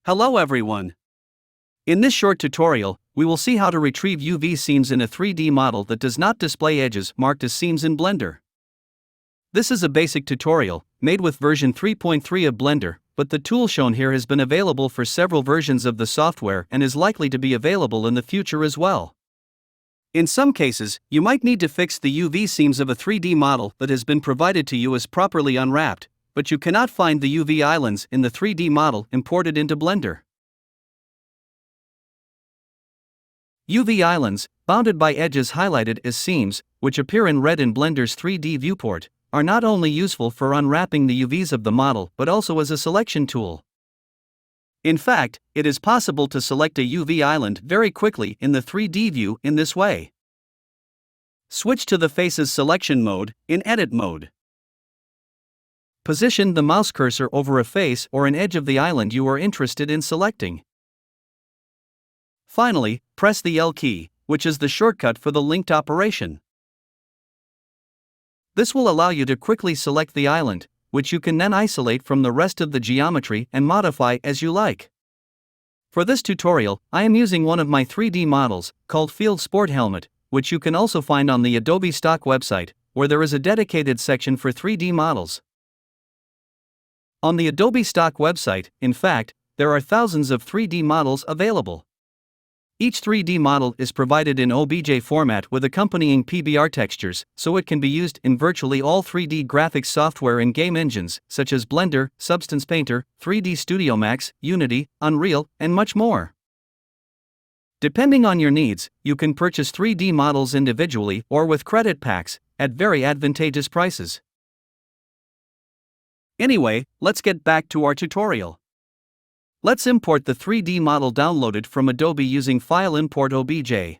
Hello everyone. In this short tutorial, we will see how to retrieve UV seams in a 3D model that does not display edges marked as seams in Blender. This is a basic tutorial, made with version 3.3 of Blender, but the tool shown here has been available for several versions of the software and is likely to be available in the future as well. In some cases, you might need to fix the UV seams of a 3D model that has been provided to you as properly unwrapped, but you cannot find the UV islands in the 3D model imported into Blender. UV islands, bounded by edges highlighted as seams, which appear in red in Blender's 3D viewport, are not only useful for unwrapping the UVs of the model but also as a selection tool. In fact, it is possible to select a UV island very quickly in the 3D view in this way. Switch to the Faces selection mode in Edit mode. Position the mouse cursor over a face or an edge of the island you are interested in selecting. Finally, press the L key, which is the shortcut for the linked operation. This will allow you to quickly select the island, which you can then isolate from the rest of the geometry and modify as you like. For this tutorial, I am using one of my 3D models, called Field Sport Helmet, which you can also find on the Adobe Stock website, where there is a dedicated section for 3D models. On the Adobe Stock website, in fact, there are thousands of 3D models available. Each 3D model is provided in OBJ format with accompanying PBR textures, so it can be used in virtually all 3D graphics software and game engines, such as Blender, Substance Painter, 3D Studio Max, Unity, Unreal, and much more. Depending on your needs, you can purchase 3D models individually or with credit packs, at very advantageous prices. Anyway, let's get back to our tutorial. Let's import the 3D model downloaded from Adobe using File Import OBJ.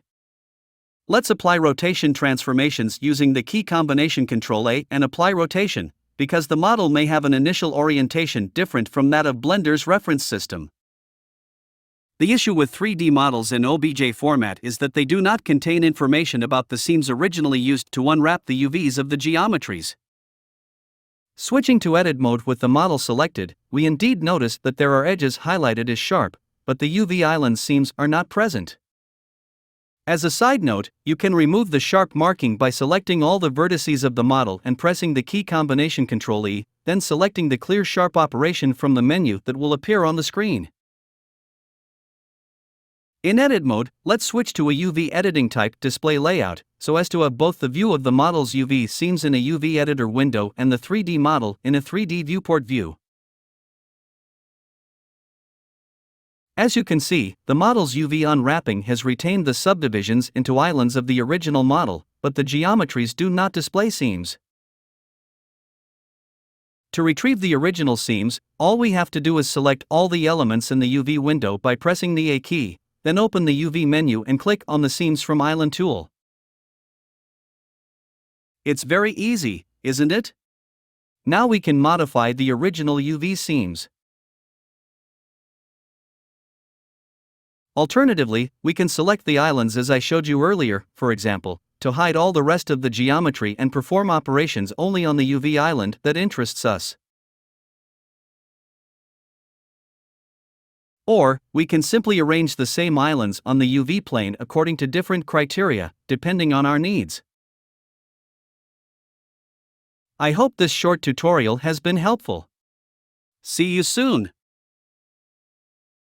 Let's apply rotation transformations using the key combination Ctrl-A and apply rotation, because the model may have an initial orientation different from that of Blender's reference system. The issue with 3D models in OBJ format is that they do not contain information about the seams originally used to unwrap the UVs of the geometries. Switching to Edit mode with the model selected, we indeed notice that there are edges highlighted as sharp, but the UV island seams are not present. As a side note, you can remove the sharp marking by selecting all the vertices of the model and pressing the key combination Ctrl-E, then selecting the Clear Sharp operation from the menu that will appear on the screen. In Edit mode, let's switch to a UV editing type display layout, so as to have both the view of the model's UV seams in a UV editor window and the 3D model in a 3D viewport view. As you can see, the model's UV unwrapping has retained the subdivisions into islands of the original model, but the geometries do not display seams. To retrieve the original seams, all we have to do is select all the elements in the UV window by pressing the A key, then open the UV menu and click on the Seams from Island tool. It's very easy, isn't it? Now we can modify the original UV seams. Alternatively, we can select the islands as I showed you earlier, for example, to hide all the rest of the geometry and perform operations only on the UV island that interests us. Or, we can simply arrange the same islands on the UV plane according to different criteria, depending on our needs. I hope this short tutorial has been helpful. See you soon!